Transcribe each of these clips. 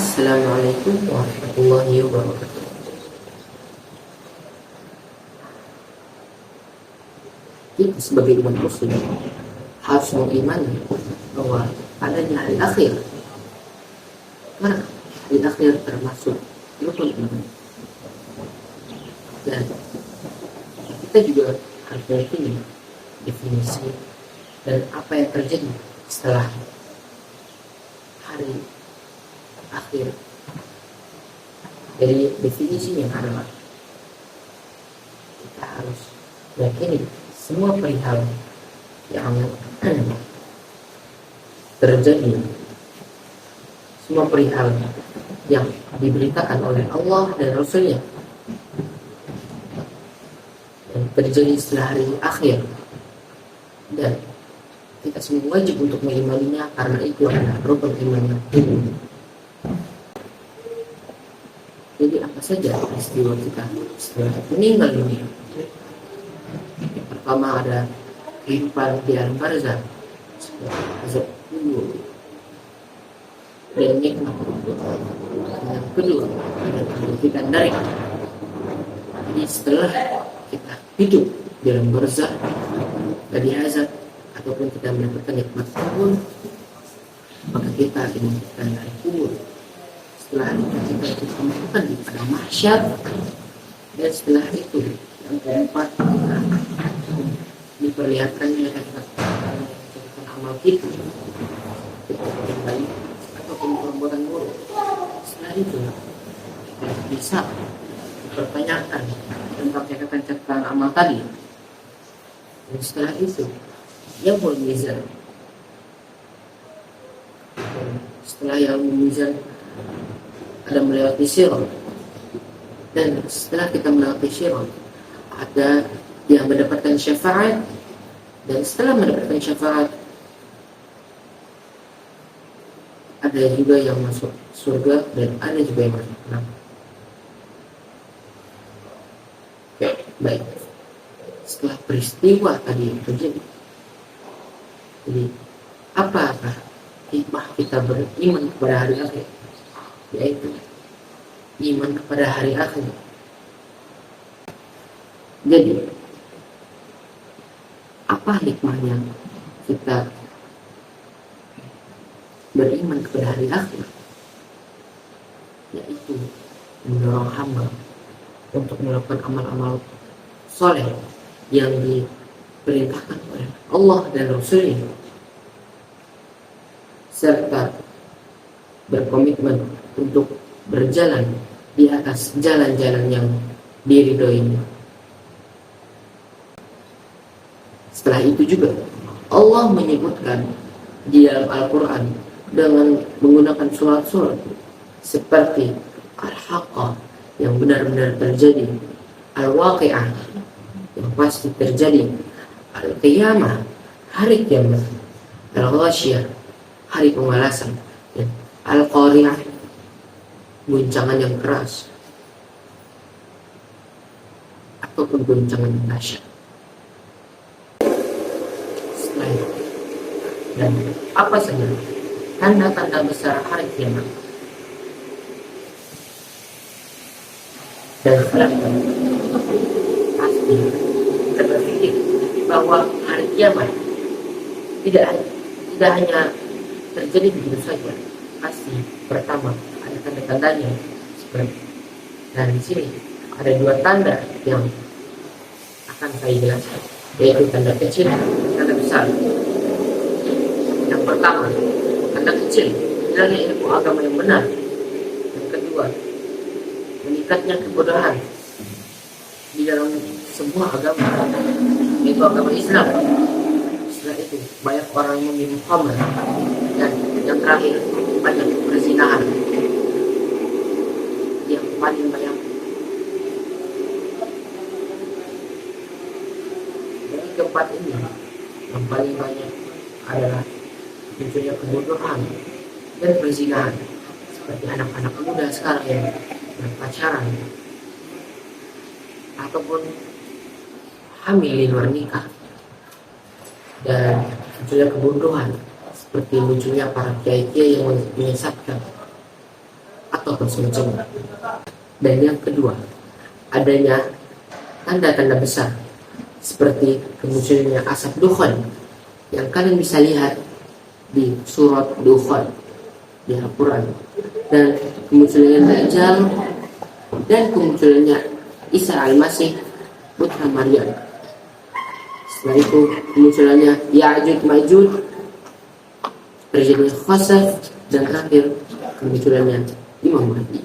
Assalamualaikum warahmatullahi wabarakatuh. Kita sebagai umat muslim harus mengimani bahwa adanya hari akhir, karena hari akhir termasuk rukun iman. Dan kita juga harus meyakini definisi dan apa yang terjadi setelah hari akhir. Jadi definisinya adalah kita harus meyakini semua perihal yang terjadi, semua perihal yang diberitakan oleh Allah dan Rasulnya dan terjadi setelah hari akhir, dan kita semua wajib untuk mengimaninya karena itu adalah rukun iman yang penting. Jadi apa saja peristiwa kita setelah meninggal dunia? Yang pertama ada kehidupan di alam barzakh, azab kubur, dan nikmat. Yang kedua ada kebangkitan dari. Jadi setelah kita hidup di alam barzakh, tadi azab ataupun kita mendapatkan nikmat kubur, maka kita akan dibangkitkan dari kubur. Setelah itu kita ditemukan di padang mahsyar, dan setelah itu yang keempat kita diperlihatkannya catatan amal kita yang baik ataupun perbuatan buruk. Setelah itu kita bisa dipertanyakan tentang catatan amal tadi, dan setelah itu yaumul mizan. Setelah yaumul mizan ada melewati sirat, dan setelah kita melewati sirat ada yang mendapatkan syafaat, dan setelah mendapatkan syafaat ada juga yang masuk surga dan ada juga yang masuk neraka. Oke, baik. Setelah peristiwa tadi terjadi, jadi apakah hikmah kita beriman kepada hari akhir? Yaitu iman kepada hari akhir. Jadi apa hikmahnya kita beriman kepada hari akhir? Yaitu mendorong hamba untuk melakukan amal-amal soleh yang diperintahkan oleh Allah dan Rasulnya, serta berkomitmen untuk berjalan di atas jalan-jalan yang diridhoinya. Setelah itu juga Allah menyebutkan di dalam Al-Quran dengan menggunakan surat-surat seperti Al-Haqqah yang benar-benar terjadi, Al-Waqi'ah yang pasti terjadi, Al-Qiyamah hari kiamat, Al-Ghasyiyah hari pembalasan, dan Al-Qari'ah guncangan yang keras ataupun guncangan yang dahsyat. Setelah itu, dan apa saja tanda-tanda besar hari kiamat, dan setelah itu pasti kita berpikir bahwa hari kiamat tidak hanya terjadi begitu saja. Pasti pertama ada tanda-tandanya seperti, dan di sini ada dua tanda yang akan saya jelaskan, yaitu tanda kecil dan tanda besar. Yang pertama, tanda kecil adalah ilmu agama yang benar. Yang kedua, meningkatnya kebodohan di dalam semua agama, yaitu agama Islam. Setelah itu banyak orang yang minum khamr, dan yang terakhir banyak perzinahan yang paling banyak. Dari keempat ini yang paling banyak adalah munculnya kebodohan dan perzinahan, seperti anak-anak muda sekarang yang berpacaran ataupun hamil di luar nikah, dan munculnya kebodohan seperti munculnya para kiai-kiai yang menyesatkan ataupun semacamnya. Dan yang kedua, adanya tanda-tanda besar seperti kemunculannya asap dukhan yang kalian bisa lihat di surat Dukhan di Al-Quran, dan kemunculannya Dajjal, dan kemunculannya Isa Al-Masih putra Maryam. Setelah itu kemunculannya Ya'juj Ma'juj, terjadi khasaf, dan terakhir kemunculannya Imam Mahdi.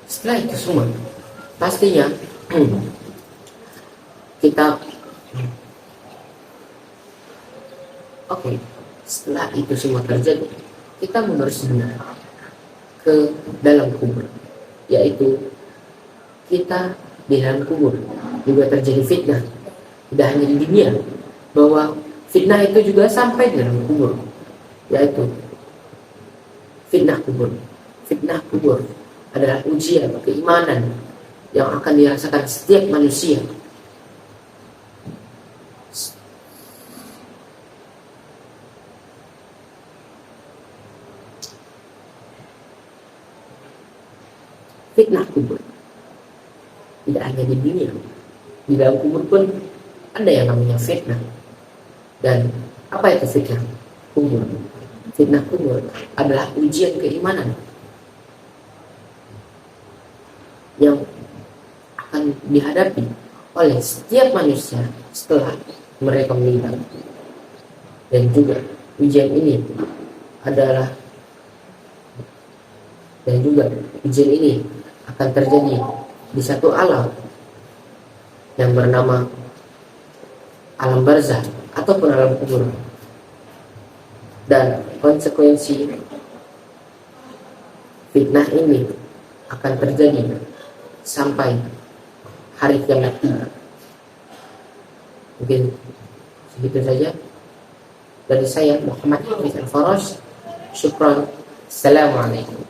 Setelah itu semua pastinya kita setelah itu semua terjadi, kita membersihnya ke dalam kubur, yaitu kita di dalam kubur juga terjadi fitnah. Tidak hanya di dunia, bahwa fitnah itu juga sampai di dalam kubur, yaitu fitnah kubur. Fitnah kubur adalah ujian keimanan yang akan dirasakan setiap manusia. Fitnah kubur tidak hanya di dunia, di dalam kubur pun ada yang namanya fitnah. Dan apa itu fitnah kubur? Fitnah kubur adalah ujian keimanan yang akan dihadapi oleh setiap manusia setelah mereka meninggal. Dan juga ujian ini akan terjadi di satu alam yang bernama alam barzah ataupun alam kubur. Dan konsekuensi fitnah ini akan terjadi sampai hari kiamat tiba. Mungkin segitu saja dari saya, Muhammad Hafiz Al-Faraj. Syukran. Assalamualaikum.